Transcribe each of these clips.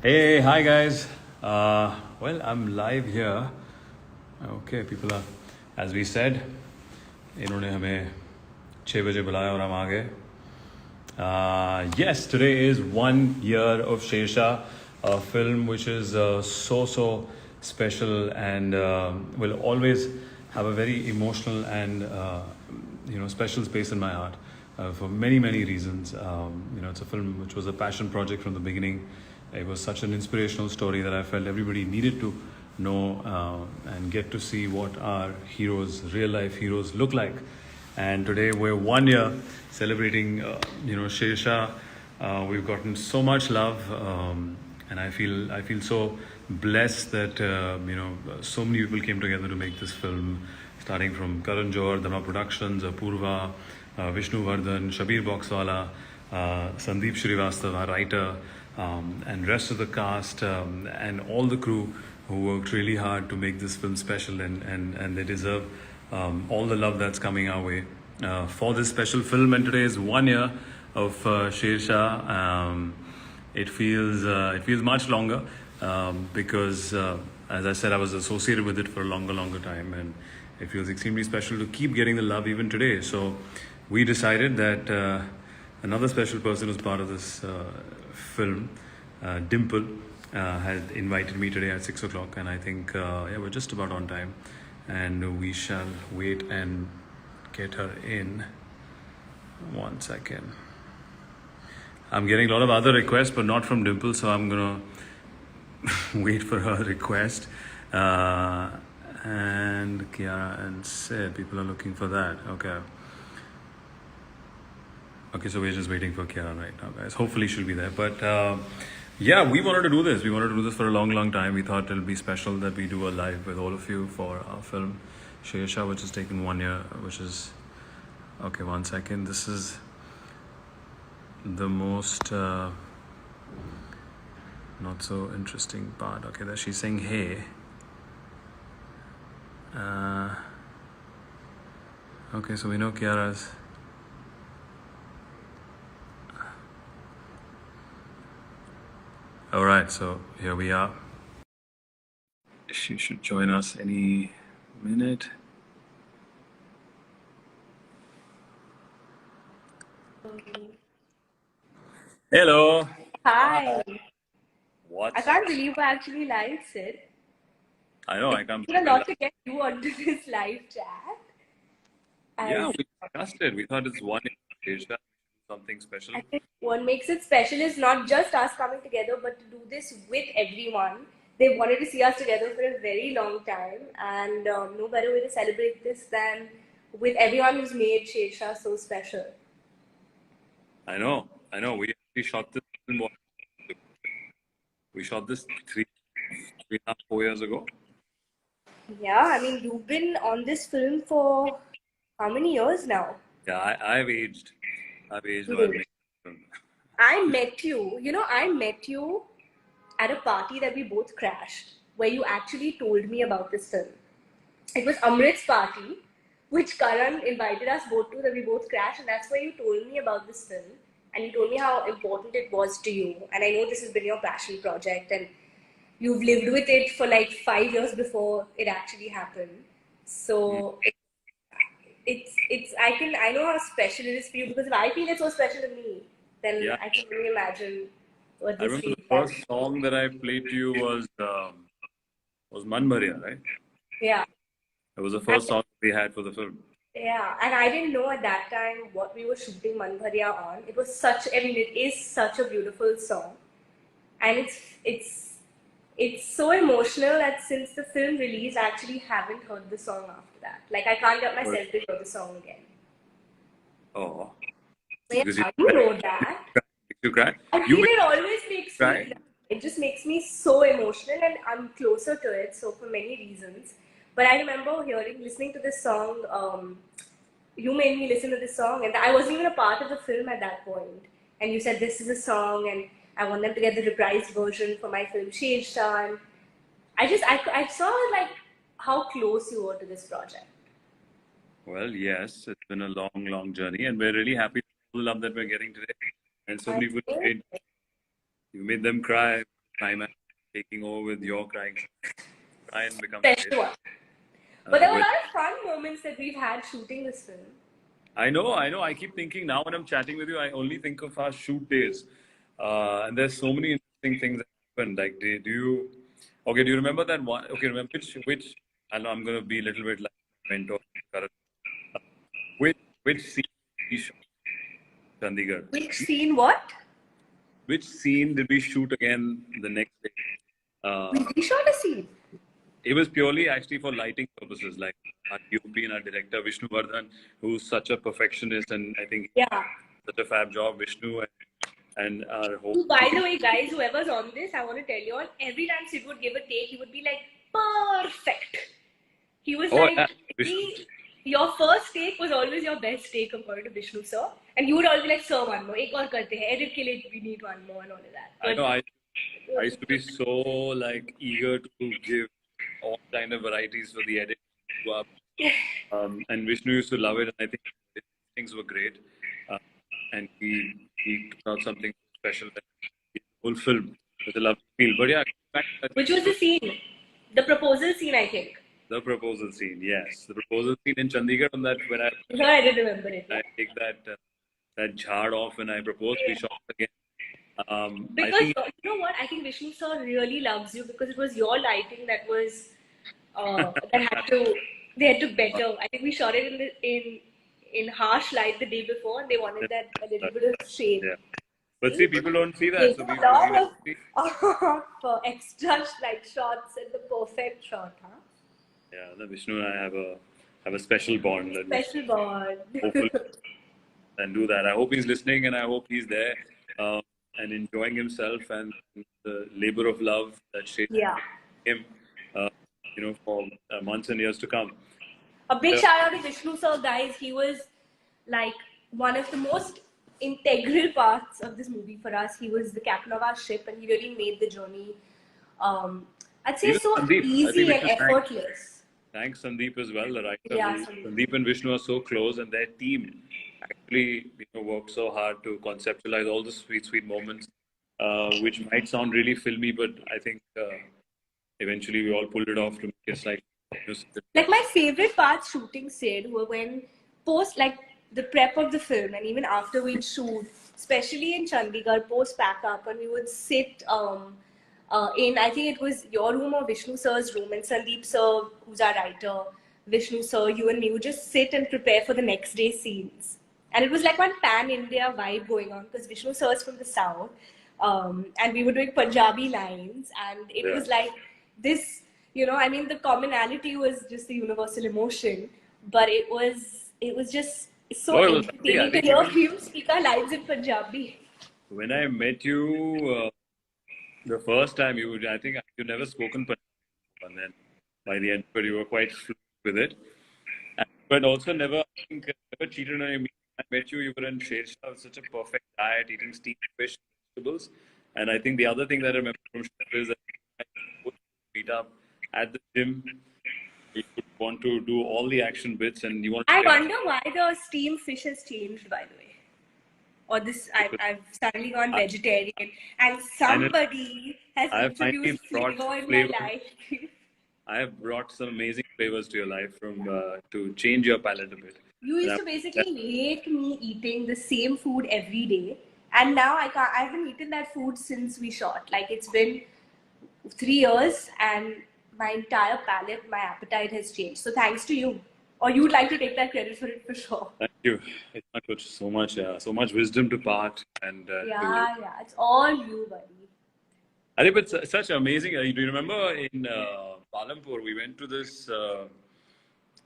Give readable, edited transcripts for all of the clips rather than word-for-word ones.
Hey, hi guys. Well, I'm live here. Okay, people are, as we said, इन्होंने हमें 6 बजे बुलाया और हम आ गए. Yes, today is 1 year of Shershaah, a film which is so special and will always have a very emotional and special space in my heart for many reasons. It's a film which was a passion project from the beginning. It was such an inspirational story that I felt everybody needed to know and get to see what our heroes, real life heroes, look like. And today we're 1 year celebrating, Shershaah. We've gotten so much love, and I feel so blessed that so many people came together to make this film, starting from Karan Johar, Dhamma Productions, Apurva, Vishnu Vardhan, Shabir Boxwala, Sandeep Shrivastava, our writer, and rest of the cast and all the crew who worked really hard to make this film special, and they deserve all the love that's coming our way for this special film. And today is 1 year of Shershaah. It feels much longer because, as I said, I was associated with it for a longer time, and it feels extremely special to keep getting the love even today. So we decided that another special person who's part of this film, Dimple, had invited me today at 6 o'clock, and I think we're just about on time, and we shall wait and get her in. 1 second. I'm getting a lot of other requests, but not from Dimple, so I'm gonna wait for her request. And Kiara and Sid, people are looking for that. Okay, so we're just waiting for Kiara right now, guys. Hopefully she'll be there. But we wanted to do this. We wanted to do this for a long time. We thought it'll be special that we do a live with all of you for our film Shershaah, which has taken 1 year, which is... Okay, 1 second. This is the most not so interesting part. Okay, that she's saying hey. Okay, so we know Kiara's... Alright, so here we are. She should join us any minute. Hello. Hi. What? I can't believe I actually live, Sid. I know, I can't It's a believe lot to get you onto this live chat. Yeah, As we discussed it. We thought it's 1 year stage, something special. I think what makes it special is not just us coming together, but to do this with everyone. They wanted to see us together for a very long time, and no better way to celebrate this than with everyone who's made Shershaah so special. I know. We shot this film we shot this 3.5, 4 years ago. Yeah, I mean, you've been on this film for how many years now? Yeah, I've aged. I've aged while Hmm. making this film. I met you at a party that we both crashed, where you actually told me about this film. It was Amrit's party, which Karan invited us both to, that we both crashed, and that's where you told me about this film. And you told me how important it was to you. And I know this has been your passion project, and you've lived with it for like 5 years before it actually happened. Mm. So I know how special it is for you, because if I feel it's so special to me, then Yeah, I can only imagine what I this remember feels the like. first song that I played to you was Man Bhariya, right? Yeah. It was the And, first song we had for the film. yeah, and I didn't know at that time what we were shooting Manbharya on. It is such a beautiful song. And it's so emotional that since the film release, I actually haven't heard the song after that. Like, I can't get But, myself to hear the song again. oh, So yeah, because you you know that. you cried. I You feel made it always makes me me cry. It just makes me so emotional, and I'm closer to it, so for many reasons. But I remember listening to this song. You made me listen to this song, and I wasn't even a part of the film at that point. And you said this is a song, and I want them to get the reprised version for my film Shershaah. And I saw like how close you were to this project. Well, yes, it's been a long journey, and we're really happy for the love that we're getting today. And so I many people think made you made them cry. climax, taking over with your crying. Try and become Special great. one. But there were a lot of fun moments that we've had shooting this film. I know. I keep thinking now when I'm chatting with you, I only think of our shoot days. And there's so many interesting things that happened. Like, do you, okay, do you remember that one? Okay, remember which, I know I'm going to be a little bit like mentor. Which scene did we shoot in Chandigarh? Which scene? What? Which scene did we shoot again the next day? We shot a scene. It was purely actually for lighting purposes, like our DOP and our director Vishnu Vardhan, who's such a perfectionist, and I think Yeah. such a fab job, Vishnu, and our whole. By the way, guys, whoever's on this, I want to tell you all, every time Sid would give a take, he would be like, perfect. He was like, yeah. your first take was always your best take according to Vishnu sir. And you would always be like, sir, one more. Ek aur karte hai. Edit ke liye we need one more and all of that. I know. I used to be so like eager to give all kind of varieties for the edit. And Vishnu used to love it, and I think things were great. And he took out something special. The whole film with a lovely feel. But yeah, which was the scene? The proposal scene, I think. The proposal scene, yes, the proposal scene in Chandigarh. On that, when I didn't remember it. I take that jhad off and I proposed. We shot again. Because you know what? I think Vishnu sir really loves you because it was your lighting that was they had to better. I think we shot it in harsh light the day before, and they wanted that a little bit of shade. Yeah. But see, people don't see that. So a lot of extra like shots and the perfect shot, huh? Yeah, the Vishnu and I have a special bond. Special bond. Hopefully, and do that. I hope he's listening, and I hope he's there and enjoying himself and the labor of love that shaped him. For months and years to come. A big shout out to Vishnu sir, guys. He was like one of the most integral parts of this movie for us. He was the captain of our ship, and he really made the journey. I'd say so Sandeep. easy and effortless. Thanks Sandeep as well, the writer. Yeah, Sandeep and Vishnu are so close, and their team actually worked so hard to conceptualize all the sweet moments, which might sound really filmy, but I think eventually we all pulled it off to make it like my favorite parts shooting Sid were when post like the prep of the film and even after we'd shoot, especially in Chandigarh, post pack up, and we would sit in, I think it was your room or Vishnu sir's room, and Sandeep sir, who's our writer, Vishnu sir, you and me would just sit and prepare for the next day's scenes. And it was like one pan-India vibe going on because Vishnu sir's from the south, and we were doing Punjabi lines, and it was like this, I mean, the commonality was just the universal emotion, but it was just so entertaining to hear him speak our lines in Punjabi. When I met you the first time, I think you never spoken Punjabi, and then by the end, but you were quite fluent with it. But also never cheated on you. I met you were in Shershaah with such a perfect diet, eating steamed fish, vegetables. And I think the other thing that I remember from Shershaah is that I would meet up at the gym. You would want to do all the action bits, and you want. I wonder why the steamed fish has changed, by the way. Or this, I've suddenly gone vegetarian, and somebody has introduced flavor in my life. I have brought some amazing flavors to your life to change your palate a bit. You used to basically hate me eating the same food every day, and now I haven't eaten that food since we shot. Like, it's been 3 years, and my entire palate, my appetite has changed. So thanks to you. Or you'd like to take that credit for it for sure. Thank you. It's so much wisdom to part. And it's all you, buddy. But it's such amazing. Do you remember in Palampur, we went to this,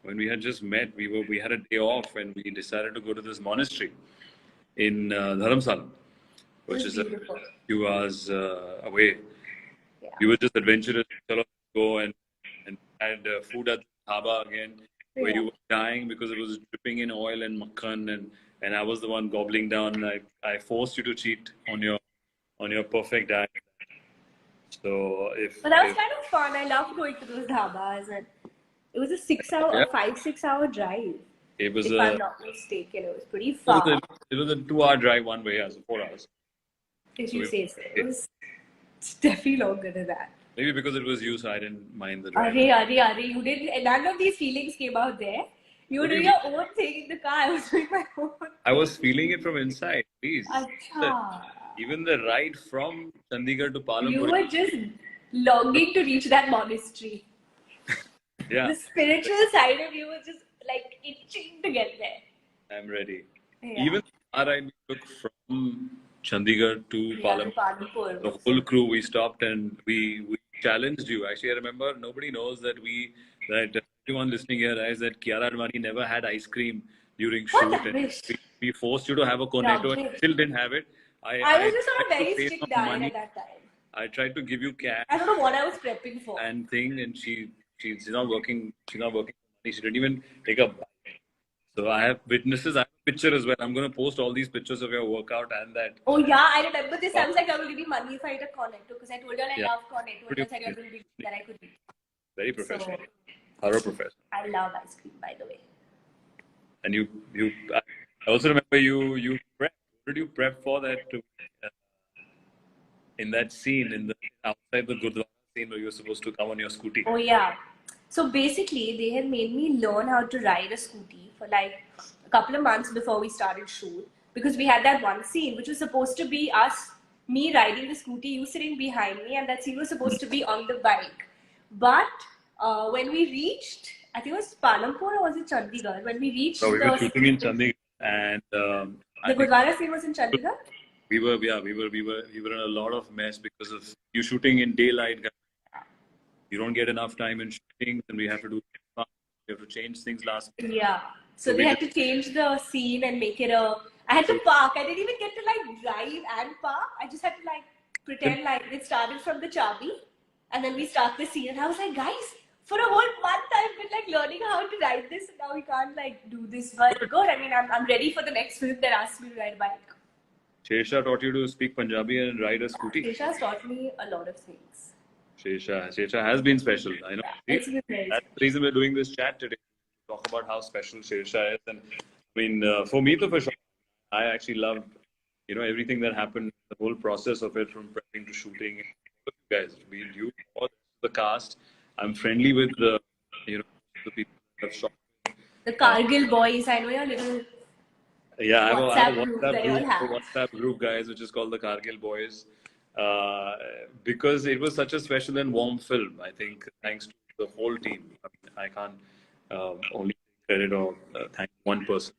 when we had just met, we had a day off and we decided to go to this monastery in Dharamsala, which is a few hours away. Yeah. We were just adventurous, go and had food at the dhaba again, where you were dying because it was dripping in oil and makhan, and I was the one gobbling down. I forced you to cheat on your perfect diet. So but that was kind of fun. I loved going to those dhabas, and it was a 5-6 hour drive. It was if I'm not mistaken, it was pretty far. It was a 2-hour drive one way, so 4 hours. If you say so. It's definitely longer than that. Maybe because it was you, so I didn't mind the drive. Arey, you didn't. None of these feelings came out there. You were doing your own thing in the car. I was doing my own. I was feeling it from inside, please. Acha. Even the ride from Chandigarh to You Palampur. were just longing to reach that monastery. Yeah. The spiritual side of you was just like itching to get there. I'm ready. Yeah. Even our ride we took from Chandigarh to Palampur. Palampur. The whole crew, we stopped and we challenged you. Actually, I remember nobody knows that everyone listening here realized that Kiara Advani never had ice cream during shoot. What a And wish. we forced you to have a cornetto and still didn't have it. I was just on a tried to very pay strict some diet money. at that time. I tried to give you cash I don't know what I was prepping for. and thing, and she's not working. She's not working for money. She didn't even take a bite. So I have witnesses. I have a picture as well. I'm going to post all these pictures of your workout and that. Oh yeah, I remember this. I was like, I will give you money if I eat a cornetto because I told her I Yeah. love cornetto and I said I will be that I could eat. Very professional. So, Thorough professional. I love ice cream, by the way. And I also remember you prep. What did you prep for that? In that scene, outside the Gurdwara scene where you were supposed to come on your scooty. Oh yeah. So basically, they had made me learn how to ride a scooty for like a couple of months before we started shoot because we had that one scene which was supposed to be me riding the scooty, you sitting behind me, and that scene was supposed to be on the bike. But when we reached, I think it was Palampur or was it Chandigarh? When we reached So we were shooting in Chandigarh, and the Gurdwara scene was in Chandigarh. We were in a lot of mess because of you shooting in daylight. You don't get enough time in shooting, and we have to change things last minute. Yeah. So they had to change the scene and make it I had to park. I didn't even get to like drive and park. I just had to like pretend like it started from the Chabi, and then we start the scene. And I was like, guys, for a whole month I've been like learning how to ride this, and now we can't like do this. But good. I mean, I'm ready for the next film that asks me to ride a bike. Shershaah taught you to speak Punjabi and ride a scooty. Shershaah has taught me a lot of things. Shershaah has been special. I know. Yeah, it's been very That's the reason we're doing this chat today. Talk about how special Shershaah is. And I mean, for me, for sure, I actually loved, everything that happened, the whole process of it from prepping to shooting. You guys, you all the cast. I'm friendly with the people that have shot. The Kargil boys. I know your little. Yeah, I have a WhatsApp group, guys, which is called the Kargil Boys, because it was such a special and warm film. I think thanks to the whole team. I can't only credit or thank one person,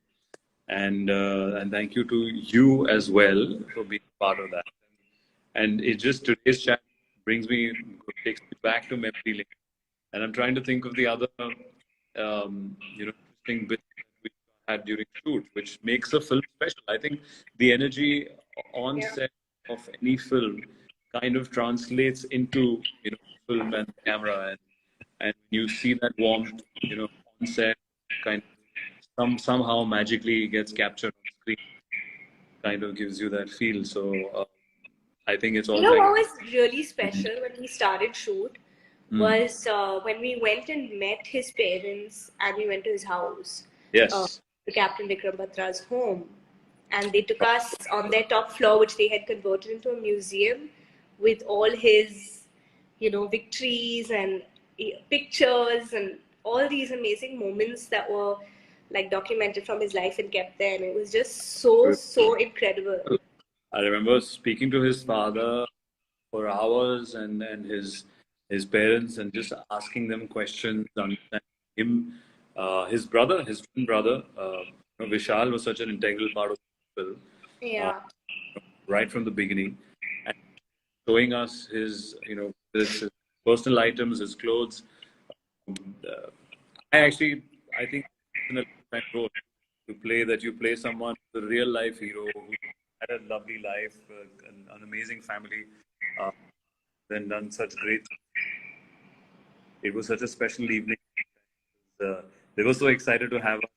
and thank you to you as well for being part of that. And it just today's chat takes me back to memory lane, and I'm trying to think of the other interesting bits we had during shoot, which makes a film special. I think the energy on set of any film kind of translates into film and camera, and you see that warmth on set kind of somehow magically gets captured on screen, kind of gives you that feel. So I think it's all what was really special when we started shoot was when we went and met his parents and we went to his house. Yes. The Captain Vikram Batra's home, and they took us on their top floor, which they had converted into a museum with all his, victories and pictures and all these amazing moments that were like documented from his life and kept there, and it was just so incredible. I remember speaking to his father for hours and his parents, and just asking them questions, understanding him. His twin brother, Vishal, was such an integral part of the film. Yeah. Right from the beginning, and showing us his personal items, his clothes. I think it's in a role you play someone, the real life hero who had a lovely life, an amazing family, then done such great. It was such a special evening. They were so excited to have us.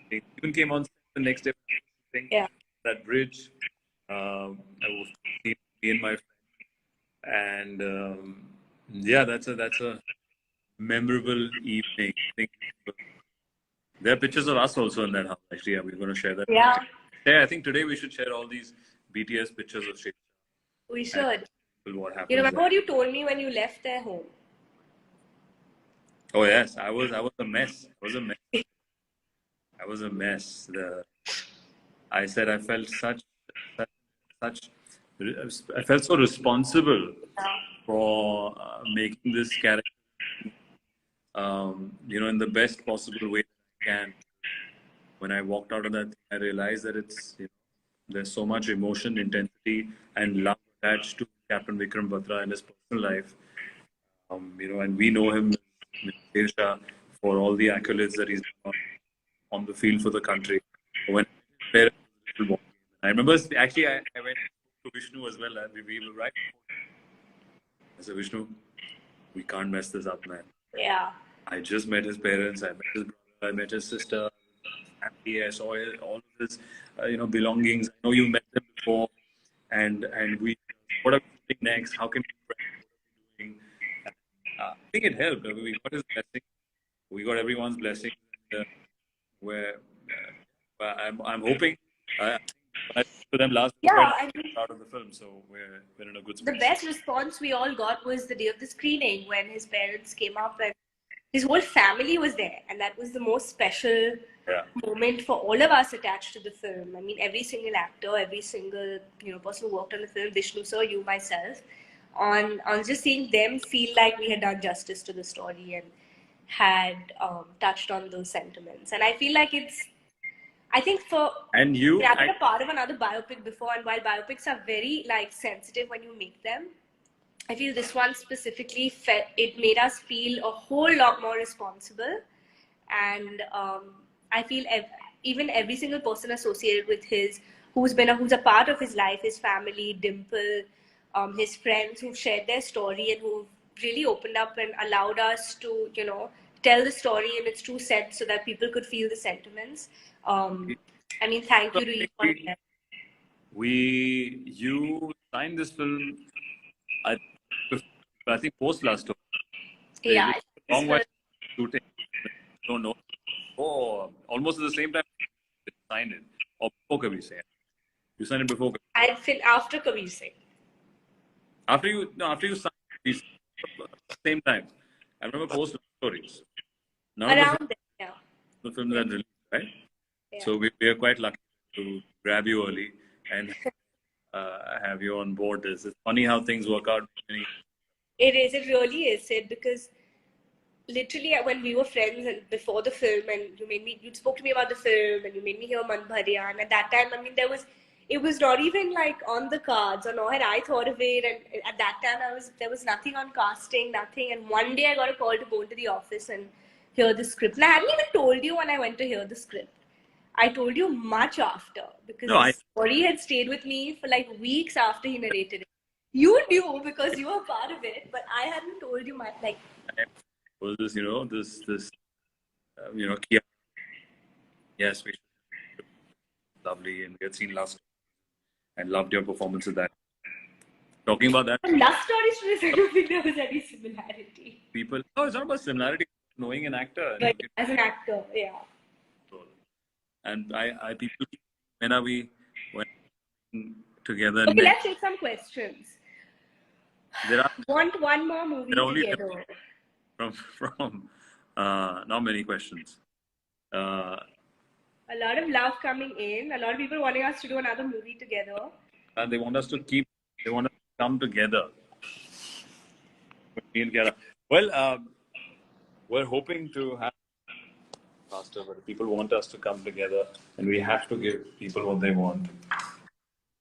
They even came on the next day. That bridge. I was me and my friend, and that's a memorable evening. I think there are pictures of us also in that house. Actually, we're going to share that. Yeah. I think today we should share all these BTS pictures of Shershaah. We should. what happens You remember there. what you told me when you left their home? Oh yes, I was a mess. I was a mess. I was a mess. I said I felt such, such I felt so responsible Yeah. for making this character, in the best possible way that I can. When I walked out of that, I realized that there's so much emotion, intensity, and love attached to Captain Vikram Batra in his personal life. And we know him, Shershaah, for all the accolades that he's on the field for the country. When his parents were little boy, I remember actually I went to Vishnu as well, and we were right. I said, Vishnu, we can't mess this up, man. Yeah. I just met his parents. I met his brother. I met his sister. Happy. I saw all of his, belongings. I know you met them before, and we. What are we doing next? How can we? What are we doing? I think it helped. I mean, we got his blessing. We got everyone's blessing. Where I'm hoping. I spoke to them last week. Yeah, I mean, Out of the film, so we're in a good the space. best response we all got was the day of the screening when his parents came up and his whole family was there, and that was the most special moment for all of us attached to the film. I mean, every single actor, every single person who worked on the film, Vishnu sir, you, myself, on just seeing them feel like we had done justice to the story and had touched on those sentiments. And I feel like I think And you, I've been a part of another biopic before, and while biopics are very sensitive when you make them, I feel this one specifically it made us feel a whole lot more responsible, and I feel even every single person associated with who's a part of his life, his family, Dimple, his friends who've shared their story and who've really opened up and allowed us to tell the story in its true sense so that people could feel the sentiments. I mean, thank you to each one of them. You signed this film. I think post last tour. Yeah, Long while shooting. Don't know. Oh, almost at the same time you signed it. Or before Kabir Singh. You signed it before. I feel after Kabir Singh. After you signed it, same time. I remember post stories. None of Around there, the films that released, right? yeah. So we are quite lucky to grab you early and have you on board. It's funny how things work out. It is. It really is, Sid, because literally when we were friends and before the film, and you spoke to me about the film, and you made me hear Man Bharya, and at that time, I mean, it was not even like on the cards, or nor had I thought of it. And at that time, there was nothing on casting, nothing. And one day I got a call to go into the office and hear the script. And I hadn't even told you when I went to hear the script. I told you much after, because the story had stayed with me for like weeks after he narrated it. You knew because you were part of it, but I hadn't told you much. Like, was this, Kiara. Yes, we lovely, and we had seen last and loved your performance of that. Talking about that, love stories, I don't think there was any similarity. it's not about similarity. Knowing an actor, But as an actor, yeah. And people, when are we together? Okay, let's take some questions. There are Want one more movie together? From not many questions. A lot of love coming in. A lot of people wanting us to do another movie together. And they want us to come together. Me and Kiara. Well, we're hoping to have faster, but people want us to come together, and we have to give people what they want.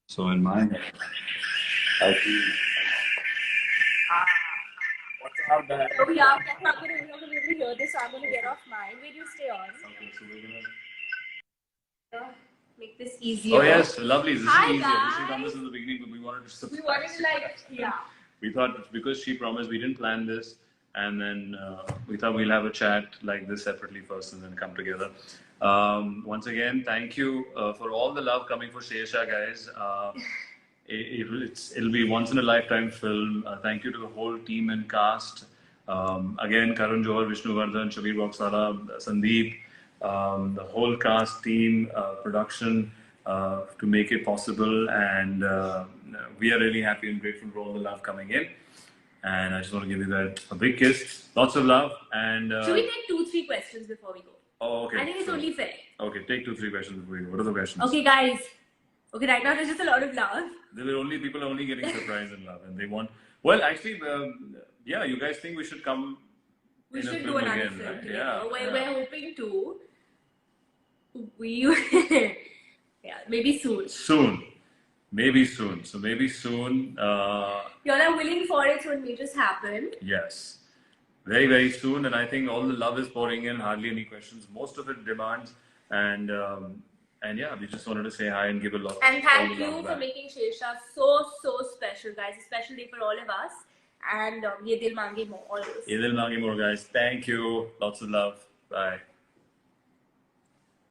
So in my head, I feel. What's up, guys? So we are not going to be able to hear this, so I'm going to get off mine. Will you stay on? Okay, so we're gonna make this easier. Oh yes, lovely. This Hi, is easier. guys. We should done this in the beginning, but we wanted to surprise. We wanted to yeah. We thought because she promised, we didn't plan this, and then we thought we'll have a chat like this separately first, and then come together. Once again, thank you for all the love coming for Shershaah, guys. It'll be once in a lifetime film. Thank you to the whole team and cast. Again, Karan Johar, Vishnu Vardhan, Shabir Boxala, Sandeep, the whole cast team, production, to make it possible, and we are really happy and grateful for all the love coming in. And I just want to give you guys a big kiss, lots of love, and should we take 2-3 questions before we go? Oh, okay. I think it's only fair. Okay, take 2-3 questions before we go. What are the questions? Okay, guys. Okay, right now there's just a lot of love. People are only getting surprise and love, and they want. Well, actually, yeah, you guys think we should come? We should do another film. Right? Yeah. Yeah. We're hoping to. Yeah, maybe soon. Maybe soon. So maybe soon. Y'all are willing for it, so it may just happen. Yes. Very, very soon. And I think all the love is pouring in, hardly any questions. Most of it demands. And yeah, we just wanted to say hi and give a lot. And thank you for making Shershaah so special, guys. A special day for all of us. And Ye Dil Mange More, always. Ye Dil Mange More, guys. Thank you. Lots of love. Bye.